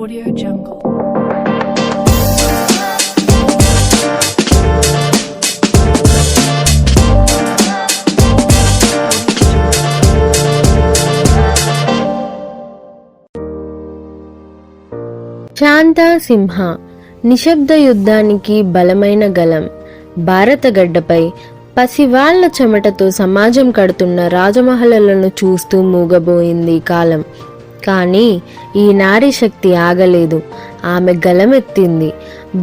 Audio Jungle. Shanta సింహ నిశ్శబ్ద యుద్ధానికి బలమైన గలం. భారత గడ్డపై పసివాళ్ల చెమటతో సమాజం కడుతున్న రాజమహలను చూస్తూ మూగబోయింది కాలం. కానీ ఈ నారీ శక్తి ఆగలేదు. ఆమె గలమెత్తింది.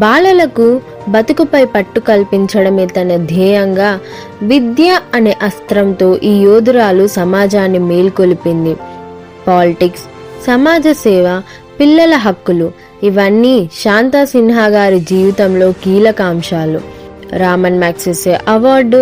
బాలలకు బతుకుపై పట్టు కల్పించడమే తన ధ్యేయంగా విద్య అనే అస్త్రంతో ఈ యోధురాలు సమాజాన్ని మేల్కొలిపింది. పాలిటిక్స్, సమాజ సేవ, పిల్లల హక్కులు ఇవన్నీ శాంతా సిన్హా గారి జీవితంలో కీలక అంశాలు. రామన్ మ్యాగ్సెసే అవార్డు,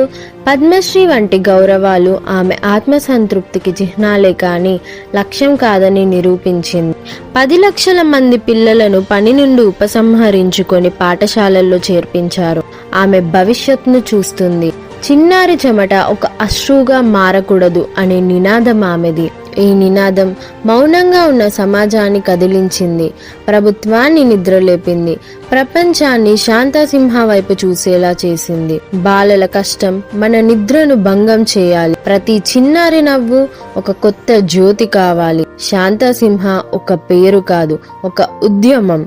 పద్మశ్రీ వంటి గౌరవాలు ఆమె ఆత్మసంతృప్తికి చిహ్నాలే కానీ లక్ష్యం కాదని నిరూపించింది. 10 లక్షల మంది పిల్లలను పని నుండి ఉపసంహరించుకొని పాఠశాలల్లో చేర్పించారు. ఆమె భవిష్యత్తును చూస్తుంది. చిన్నారి చెమట ఒక అశ్రుగా మారకూడదు అనే నినాదం ఆమెది. ఈ నినాదం మౌనంగా ఉన్న సమాజాన్ని కదిలించింది, ప్రభుత్వాన్ని నిద్రలేపింది, ప్రపంచాన్ని శాంతాసింహ వైపు చూసేలా చేసింది. బాలల కష్టం మన నిద్రను భంగం చేయాలి. ప్రతి చిన్నారి నవ్వు ఒక కొత్త జ్యోతి కావాలి. శాంతాసింహ ఒక పేరు కాదు, ఒక ఉద్యమం.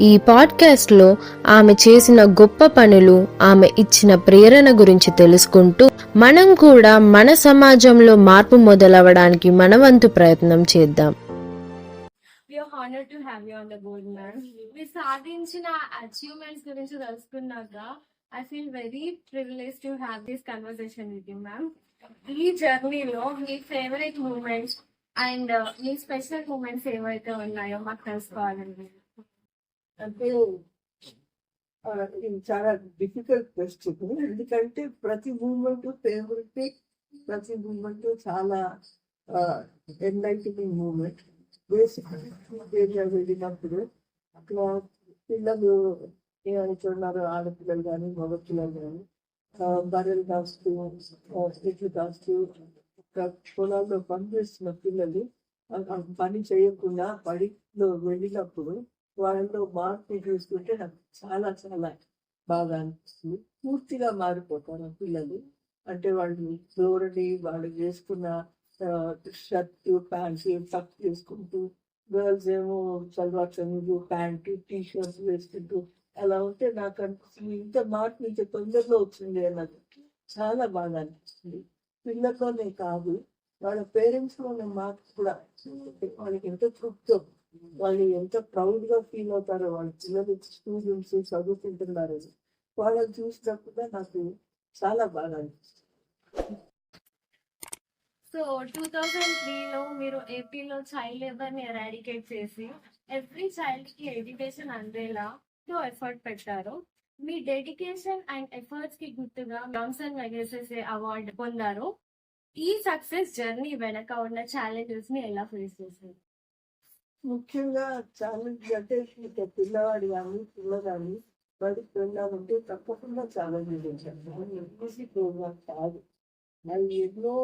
ఈ పాడ్కాస్ట్ లో ఆమె చేసిన గొప్ప పనులు, ఆమె ఇచ్చిన ప్రేరణ గురించి తెలుసుకుంటూ మనం కూడా మన సమాజంలో మార్పు మొదలవడానికి మనవంతు ప్రయత్నం చేద్దాం. We are honored to have you on the board, ma'am. మీరు సాధించిన అచీవ్మెంట్స్ గురించి తెలుసుకున్నాక I feel very privileged to have this conversation with you, ma'am. ఈ జర్నీలో మీ ఫేవరెట్ మూమెంట్స్ అండ్ మీ స్పెషల్ మూమెంట్స్ ఏవైతే ఉన్నాయో మాకు తెలుసుకోవాలండి. అంటే ఇది చాలా డిఫికల్ట్ క్వశ్చన్, ఎందుకంటే ప్రతి మూమెంట్ ఫేవరెట్, ప్రతి మూమెంట్ చాలా ఎన్లైటనింగ్ మూమెంట్. బేసిక్ ఏరియా వెళ్ళినప్పుడు అట్లా పిల్లలు ఏమనుకున్నారు, ఆడపిల్లలు కానీ మగపిల్లలు కానీ బర్రెలు కాస్తూ చెట్లు కాస్తూ పొలాల్లో పనిచేస్తున్న పిల్లలు పని చేయకుండా బడిలో వెళ్ళినప్పుడు వాళ్ళలో మార్పు చూసుకుంటే నాకు చాలా చాలా బాగా అనిపిస్తుంది. పూర్తిగా మారిపోతారు పిల్లలు. అంటే వాళ్ళు ధోరణి, వాళ్ళు చేసుకున్న షర్టు ప్యాంటు టక్ చేసుకుంటూ, గర్ల్స్ ఏమో సల్వార్ కమీజు ప్యాంటు టీషర్ట్స్ వేసుకుంటూ అలా ఉంటే నాకు అనిపిస్తుంది ఇంత మార్పు ఇంత తొందరలో వచ్చింది అన్నది చాలా బాగా అనిపిస్తుంది. పిల్లల్లోనే కాదు, వాళ్ళ పేరెంట్స్ లోనే మార్పు కూడా వాళ్ళకి ఎంత తృప్తో, వాళ్ళు ఎంత ప్రౌడ్ గా ఫీల్ అవుతారో, వాళ్ళ పిల్లలు స్టూడెంట్స్ చదువుకుంటున్నారు వాళ్ళని చూసినప్పుడు నాకు చాలా బాగా అనిపిస్తుంది. సో 2003లో మీరు ఏపీలో చైల్డ్ లేబర్ ని ఎరాడికేట్ చేసి ఎవ్రీ చైల్డ్ కి ఎడ్యుకేషన్ అందేలా ఎఫర్ట్ పెట్టారు. మీ డెడికేషన్ అండ్ ఎఫర్ట్స్ కి గుర్తుగా రామ్సన్ మెగసెసే అవార్డు పొందారు. ఈ సక్సెస్ జర్నీ వెనక ఉన్న ఛాలెంజెస్ ని ఎలా ఫేస్ చేశారు? ముఖ్యంగా ఛాలెంజ్ అంటే పిల్లవాడు కానీ పిల్ల కానీ బడికి వెళ్ళాలంటే తప్పకుండా ఛాలెంజ్ ఈజీ ప్రోగ్రామ్ కాదు. అది ఎన్నో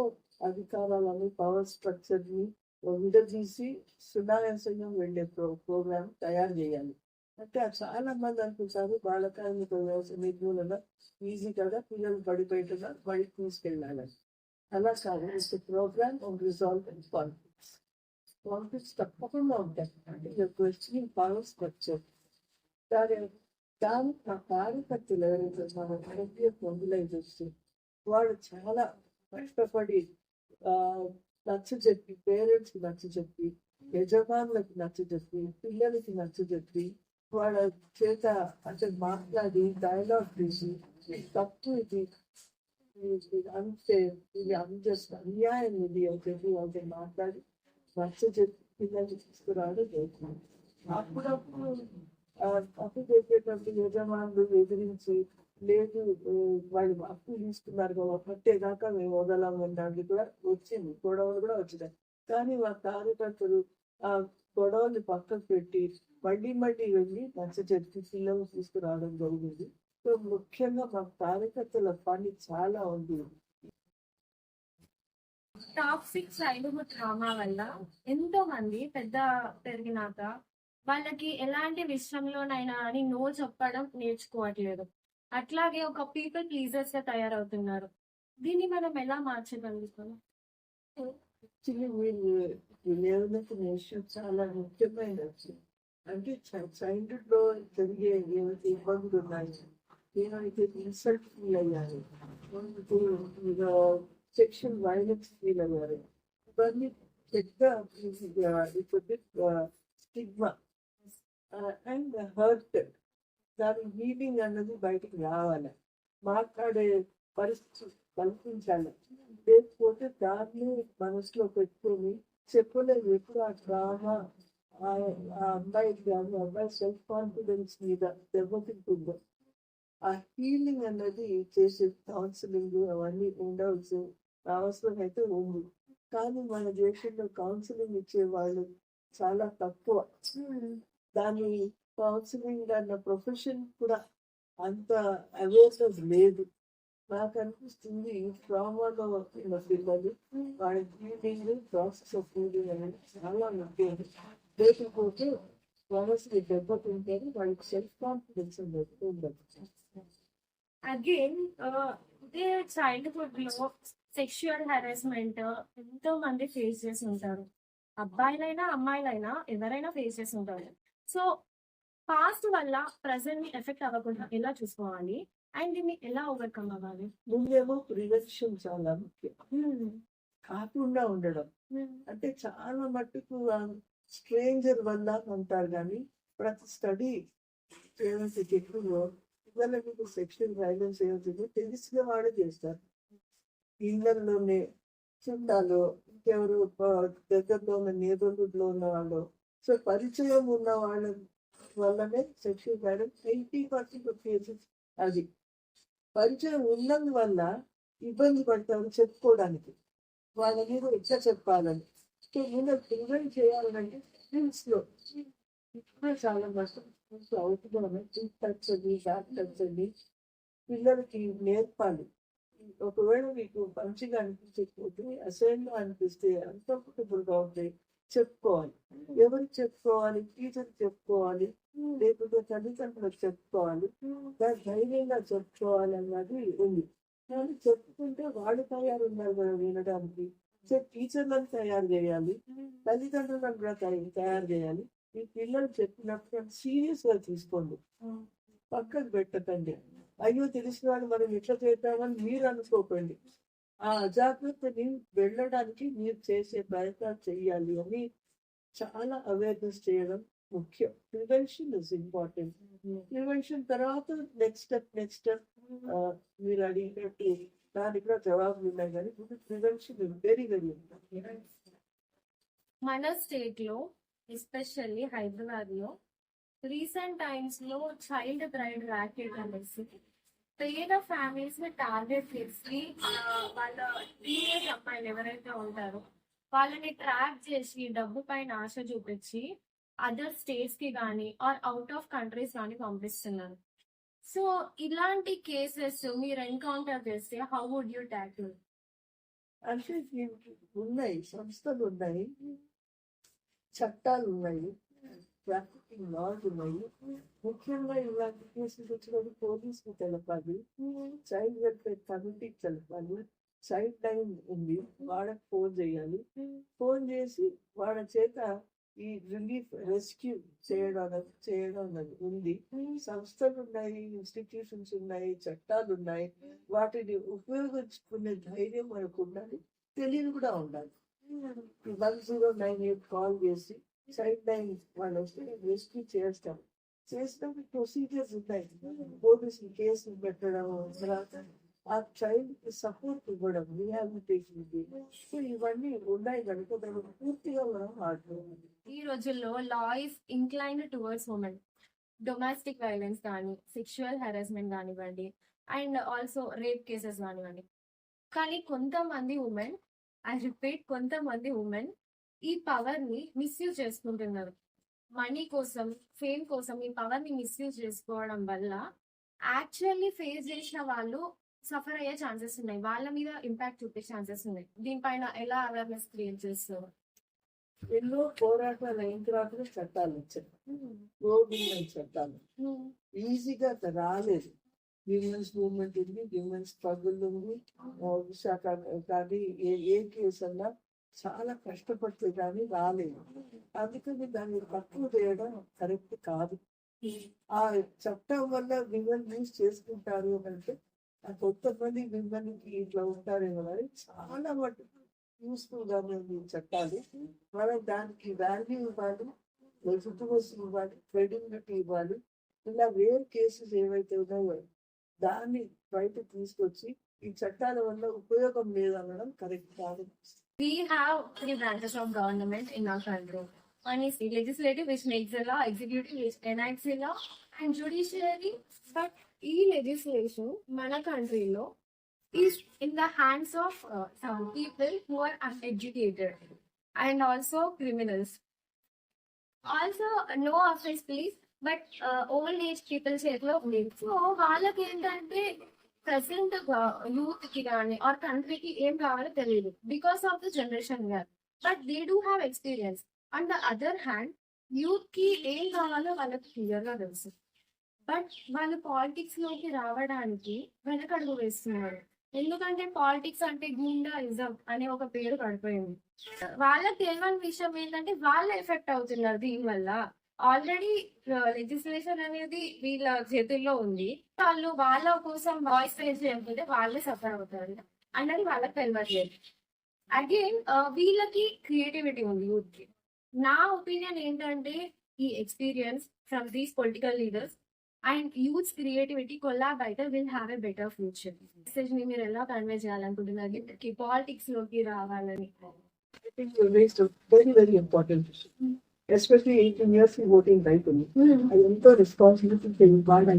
అధికారాలని పవర్ స్ట్రక్చర్ ని విడదీసి సునాయాసంగా వెళ్ళే ప్రోగ్రామ్ తయారు చేయాలి. అంటే చాలా మంది అనుకుంటారు బాలకార్మిక వ్యవస్థ నిర్మూలన ఈజీ కదా, పిల్లలు బడి బయటగా బడికి తీసుకెళ్ళాలని. అలా కాదు. It's program on resolve and conflicts. Conflicts తప్పకుండా ఉంటాయి. అంటే క్వశ్చనింగ్ పవర్ స్ట్రక్చర్ దాని ఆ కార్యకర్తలు ఎవరైతే మొబిలైజ్ వస్తే వాళ్ళు చాలా కష్టపడి నచ్చజెప్పి, పేరెంట్స్ కి నచ్చజెప్పి, యజమానులకు నచ్చజెప్పి, పిల్లలకి నచ్చజెప్పి, వాళ్ళ చేత అంటే మాట్లాడి డైలాగ్ తీసి తప్పు ఇది అంతే, ఇది అంజస్ట్ అన్యాయం ఇది అని చెప్పి వాళ్ళకి మాట్లాడి నచ్చజెప్పి పిల్లల్ని తీసుకురావడం జరుగుతుంది. అప్పుడప్పుడు అప్పు చేసేటప్పుడు యజమానులు ఎదిరించి, లేదు వాళ్ళు అప్పు తీసుకున్నారు కదా కట్టేదాకా మేము వదలమన్నది కూడా వచ్చింది, గొడవలు కూడా వచ్చినాయి. కానీ మా కార్యకర్తలు ఆ గొడవల్ని పక్కకు పెట్టి మళ్ళీ వెళ్ళి నచ్చజెప్పి పిల్లలు తీసుకురావడం జరిగింది. సో ముఖ్యంగా మా కార్యకర్తల పని చాలా ఉంది. టాక్సిక్ చైల్డ్హుడ్ ట్రామా వల్ల ఎంతో మంది పెరిగినాక వాళ్ళకి ఎలాంటి విషయంలోనైనా అని నో చెప్పడం నేర్చుకోవట్లేదు. అట్లాగే ఒక పీపుల్ ప్లీజర్స్ గా తయారవుతున్నారు. దీన్ని మనం ఎలా మార్చగలుగుతాం? యాక్చువల్లీ వీళ్ళు లేవనెత్తిన ఇష్యూ చాలా ముఖ్యమైనది. అంటే చైల్డ్హుడ్ లో జరిగే ఏవైతే ఇబ్బందులు ఉన్నాయి, ఏవైతే ఇన్సల్ట్ ఫీల్ అయ్యారు, సెక్షువల్ వైలెన్స్ ఫీల్ అయ్యారు, ఇవన్నీ పెద్ద స్టిగ్మా అండ్ హర్ట్. దాని హీలింగ్ అన్నది బయటకు రావాలి, మాట్లాడే పరిస్థితి కల్పించాలి. లేకపోతే దాన్ని మనసులో పెట్టుకొని చెప్పలేదు ఎప్పుడు ఆ డ్రామా ఆ అబ్బాయి కానీ అబ్బాయి సెల్ఫ్ కాన్ఫిడెన్స్ మీద దెబ్బతింటుందో. ఆ హీలింగ్ అన్నది చేసే కౌన్సిలింగ్ అవన్నీ ఉండవలసి అవసరం అయితే ఉంది. కానీ మన దేశంలో కౌన్సిలింగ్ ఇచ్చే వాళ్ళు చాలా తక్కువ. దాని కౌన్సిలింగ్ అన్న ప్రొఫెషన్ కూడా అంత అవేర్నెస్ లేదు. నాకు అనిపిస్తుంది ట్రామాలో ఉన్న పిల్లలు వాళ్ళ హీలింగ్ ప్రాసెస్ ఆఫ్ హీలింగ్ అనేది చాలా ముఖ్యం. లేకపోతే మనసుని దెబ్బతింటే వాళ్ళకి సెల్ఫ్ కాన్ఫిడెన్స్ అనేది ఉండదు. అగైన్ ఇదే చైల్డ్హుడ్ లో సెక్షువల్ హెరాస్మెంట్ ఎంతో మంది ఫేస్ చేసి ఉంటారు. అబ్బాయిలైనా అమ్మాయిలైనా ఎవరైనా ఫేస్ చేసి ఉంటారు. సో పాస్ట్ వల్ల ప్రజెంట్ ని ఎఫెక్ట్ అవ్వకుండా ఎలా చూసుకోవాలి అండ్ దీన్ని ఎలా ఓవర్కమ్ అవ్వాలి? ముందేమో ప్రివెన్షన్ చాలా ముఖ్యం. కాకుండా ఉండడం అంటే చాలా మట్టుకు స్ట్రేంజర్ వల్ల అంటారు, కానీ ప్రతి స్టడీ ఏదైతే చెప్తుందో ఇవాళ మీకు సెక్షువల్ వైలెన్స్ ఏదైతే తెలిసిన వాడే చేస్తారు. ఇళ్లలోనే చుట్టాలు, ఇంకెవరు దగ్గరలో ఉన్న నేబర్హుడ్ లో ఉన్న వాళ్ళు, సో పరిచయం ఉన్న వాళ్ళ వల్లనే సెక్షువల్ వైలెన్స్ 80% ఆఫ్ కేసెస్. అది పరిచయం ఉన్నందువల్ల ఇబ్బంది పడతారు చెప్పుకోవడానికి, వాళ్ళ మీద ఎట్లా చెప్పాలని. సో ముందు ప్రివెంట్ చేయాలంటే స్కూల్స్ లో ఇప్పుడు చాలా మస్తు అవుతున్నాను. టచ్ అని బ్యాక్ టచ్ అని పిల్లలకి నేర్పాలి. ఒకవేళ మీకు మంచిగా అనిపించకపోతే, అసహ్యంగా అనిపిస్తే, అన్కంఫర్టబుల్ గా ఉంటే చెప్పుకోవాలి. ఎవరికి చెప్పుకోవాలి? టీచర్ చెప్పుకోవాలి, లేకపోతే తల్లిదండ్రులకు చెప్పుకోవాలి. ధైర్యంగా చెప్పుకోవాలి అన్నది ఉంది. కానీ చెప్పుకుంటే వాళ్ళు తయారు ఉన్నారు కదా వినడానికి. సో టీచర్లను తయారు చేయాలి, తల్లిదండ్రులను కూడా తయారు చేయాలి. మీ పిల్లలు చెప్పినప్పుడు సీరియస్ గా తీసుకోండి, పక్కకు పెట్టకండి. అయ్యో తెలిసిన వాళ్ళు మనం ఎట్లా చేద్దామని మీరు అనుకోకండి. ఆ అజాగ్రత్తని వెళ్ళడానికి మీరు చేసే ప్రయత్నాలు చేయాలి అని చాలా అవేర్నెస్ చేయడం ముఖ్యం. Prevention is important. ప్రివెన్షన్ తర్వాత నెక్స్ట్ స్టెప్ మీరు అడిగినట్టు దానికి కూడా జవాబులు ఉన్నాయి, కానీ prevention is very very important. మన స్టేట్ లో ఎస్పెషల్లీ హైదరాబాద్ లో రీసెంట్ టైమ్స్ లో చైల్డ్ బ్రైడ్ ర్యాకెట్ అనేసి పేద ఫ్యామిలీస్ ని టార్గెట్ చేసి వాళ్ళ టీనేజ్ అమ్మాయిలు ఎవరైతే ఉంటారో వాళ్ళని ట్రాక్ చేసి డబ్బు పైన ఆశ చూపించి అదర్ స్టేట్స్ కి కానీ ఆర్ అవుట్ ఆఫ్ కంట్రీస్ కానీ పంపిస్తున్నారు. సో ఇలాంటి కేసెస్ మీరు ఎన్కౌంటర్ చేస్తే హౌ వుడ్ యూ ట్యాకిల్? అంటే దీనికి ఉన్నాయి, సంస్థలు ఉన్నాయి, చట్టాలు ఉన్నాయి, ట్రాఫికింగ్ లాస్ ఉన్నాయి. ముఖ్యంగా ఇలాంటి కేసులు వచ్చినప్పుడు పోలీసులు తెలపాలి, చైల్డ్ వెల్ఫేర్ కమిటీకి తెలపాలి. చైల్డ్ లైన్ ఉంది, వాళ్ళకి ఫోన్ చేయాలి. ఫోన్ చేసి వాళ్ళ చేత ఈ రిలీఫ్ రెస్క్యూ చేయడం అనేది ఉంది. సంస్థలు ఉన్నాయి, ఇన్స్టిట్యూషన్స్ ఉన్నాయి, చట్టాలు ఉన్నాయి. వాటిని ఉపయోగించుకునే ధైర్యం మనకు ఉండాలి, తెలియదు కూడా ఉండాలి. 1098 కాల్ చేసి చైల్డ్ లైన్ వాళ్ళు వస్తే రెస్క్యూ చేస్తాం. చేసినప్పుడు ప్రొసీజర్స్ ఉన్నాయి, పోలీసులు కేసులు పెట్టడం, తర్వాత ఆ చైల్డ్ కి సపోర్ట్ ఇవ్వడం, రిహాబిలిటేషన్. సో ఇవన్నీ ఉన్నాయి కనుక దాన్ని పూర్తిగా మనం ఆడుకోవాలి. ఈ రోజుల్లో law is inclined towards women. Domestic violence కానీ సెక్షువల్ హెరాస్మెంట్ కానివ్వండి అండ్ ఆల్సో రేప్ కేసెస్ కానివ్వండి. కానీ కొంతమంది ఉమెన్, ఐ రిపీట్ కొంతమంది ఉమెన్ ఈ పవర్ ని మిస్యూజ్ చేసుకుంటున్నారు. మనీ కోసం, ఫేమ్ కోసం ఈ పవర్ ని మిస్యూజ్ చేసుకోవడం వల్ల యాక్చువల్లీ ఫేస్ చేసిన వాళ్ళు సఫర్ అయ్యే ఛాన్సెస్ ఉన్నాయి, వాళ్ళ మీద ఇంపాక్ట్ చూపే ఛాన్సెస్ ఉన్నాయి. దీనిపైన ఎలా అవేర్నెస్ క్రియేట్ చేస్తారు? ఎన్నో పోరాటాలు అయిన తర్వాత చట్టాలు వచ్చాయి. రోడ్ మూవ్మెంట్ చట్టాలు ఈజీగా రాలేదు. విమెన్స్ మూవ్మెంట్ ఉంది, విమెన్స్ స్ట్రగుల్ ఉంది. విశాఖ కానీ ఏ కేసు అన్నా చాలా కష్టపడితే కానీ రాలేదు. అందుకని దాన్ని తక్కువ చేయడం కరెక్ట్ కాదు. ఆ చట్టం వల్ల విమెన్ యూజ్ చేసుకుంటారు అంటే కొంతమంది విమెన్ ఇట్లా ఉంటారేమో కానీ చాలా మటుకు యూస్ఫుల్ గా ఉంది ఈ చట్టాలు. మనం దానికి వాల్యూ ఇవ్వాలి, లెజిటిమసీ ఇవ్వాలి, క్రెడిబిలిటీ ఇవ్వాలి. ఇలా వేరే కేసెస్ ఏవైతే ఉన్నాయో దాన్ని బయట తీసుకొచ్చి ఈ చట్టాల వల్ల ఉపయోగం లేదనడం కరెక్ట్ కాదు. We have three branches of government in our country. One is the legislative, which makes the law; executive, which enacts the law; and judiciary. But e legislation, mana country lo, is in the hands of some people who are uneducated and also criminals. Also, no offense, please, but old age people చేతిలో ఉంది. So వాళ్ళకి ఏంటంటే present youth కి కానీ are కంట్రీకి ఏం కావాలో తెలియదు because of the generation gap. But they do have experience. On the other hand youth కి ఏం కావాలో వాళ్ళకి క్లియర్ గా తెలుసు. బట్ వాళ్ళు పాలిటిక్స్ లోకి రావడానికి వెనకడుగు వేస్తున్నారు. ఎందుకంటే పాలిటిక్స్ అంటే గుండాయిజం అనే ఒక పేరు పడిపోయింది. వాళ్ళకి తెలియని విషయం ఏంటంటే వాళ్ళు ఎఫెక్ట్ అవుతున్నారు దీనివల్ల. ఆల్రెడీ లెజిస్లేషన్ అనేది వీళ్ళ చేతుల్లో ఉంది. వాళ్ళు వాళ్ళ కోసం వాయిస్ రేజ్ చేయకపోతే వాళ్ళే సఫర్ అవుతారు అన్నది వాళ్ళకి తెలియట్లేదు. అగైన్ వీళ్ళకి క్రియేటివిటీ ఉంది యూత్ కి. నా ఒపీనియన్ ఏంటంటే ఈ experience from these political leaders and youth creativity collab అయితే will have a better future. Message ని మీరు ఎలా కన్వే చేయాలనుకుంటున్నారు పాలిటిక్స్ లోకి రావాలని? I think you raised a very, very important issue. Especially 18 years voting right ఉంది. అది ఎంతో రెస్పాన్సిబిలిటీ ఇవ్వాలి.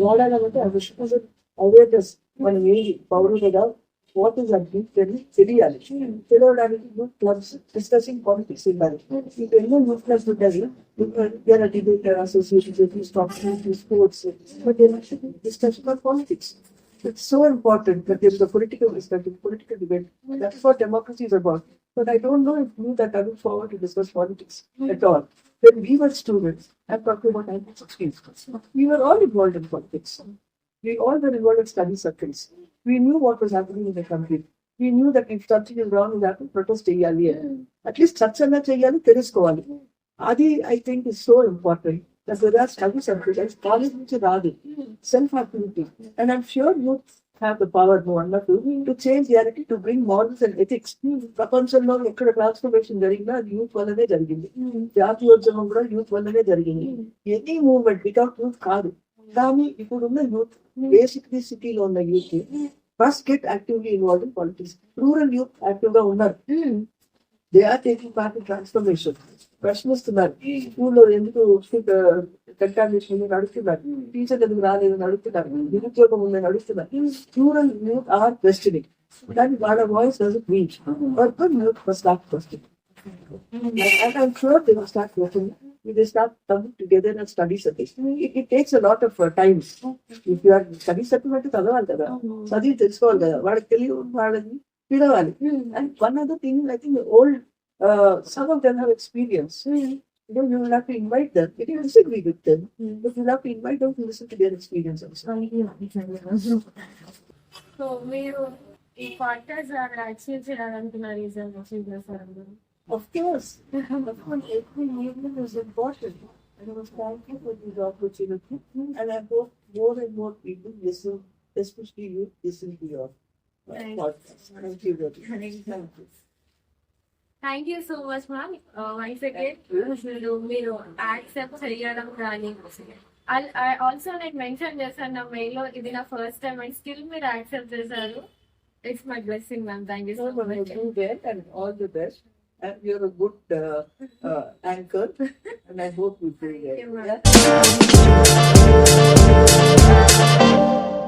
వాడాలంటే ఆ విషయం అవేర్నెస్ మనం ఏంటి పౌరులుగా వాట్ ఈస్ అంటే తెలియాలి. తెలియడానికి యూత్ క్లబ్స్ డిస్కసింగ్ పాలిటిక్స్ ఇవ్వాలి. ఇంకా ఎన్నో యూత్ క్లబ్స్ ఉంటాయి. Debater association, sports, but discussion of politics. It's so important that there is a political discussion, political debate. That's what democracy is about. But I don't know if you that I look forward to discuss politics at all. When we were students, I'm talking about 1960s, we were all involved in politics. We all were involved in study circles. We knew what was happening in the country. We knew that if something is wrong will happen, protest cheyali. At least సచ్చన్న చేయాలి, తెలుసుకోవాలి. అది I think is so important. That there are study circles, college నుంచి రాదు, self-activity. And I'm sure youth have the power, no wonderful, to change reality, to bring morals and ethics. ప్రపంచంలో ఎక్కడ transformation జరిగినా అది youth వల్లనే జరిగింది. జాతీయోద్యమం కూడా youth వల్లనే జరిగింది. ఎనీ మూవ్మెంట్ వితౌట్ యూత్ కాదు. కానీ ఇప్పుడున్న యూత్, బేసిక్లీ సిటీలో ఉన్న youth first get actively involve in politics. Rural youth active గా ఉన్నారు. They are taking part in transformation. ప్రశ్నిస్తున్నారు. స్కూల్లో ఎందుకు కంటామినేషన్ నడుస్తున్నారు, టీచర్ ఎందుకు రాలేదు నడుస్తున్నారు, నిరుద్యోగం ఉందని నడుస్తున్నారు. Rural youth are questioning. కానీ వాళ్ళ voice doesn't reach. Urban youth must start questioning. And I'm sure they will start questioning. They start coming together and study circles. It takes a lot of time. If you are study circle అంటే చదవాలి కదా, చదివి తెలుసుకోవాలి కదా, వాళ్ళకి తెలియ వాళ్ళని పిలవాలి. And one other thing, I think old some of them have experience. You will have to invite them. You can disagree with them, but you will have to invite them to listen to their experience also. So మీరు ఈ podcast actual చేయాలనుకున్న reason చేస్తారు? Of course, every movement is important. And I was thankful for this opportunity. And I hope more and more people listen, especially you, listen to your podcast. Thank you very much. Thank you so much ma'am. Once again మీరు accept చేయడం కానీ also నేను mention చేశాను నా mail లో, ఇది నా first time and still మీరు యాక్సెప్ట్ చేశారు. It's my blessing ma'am. Thank you so much. And all the best. And you're a good anchor. And I hope you do well. Thank you, ma'am. Yeah.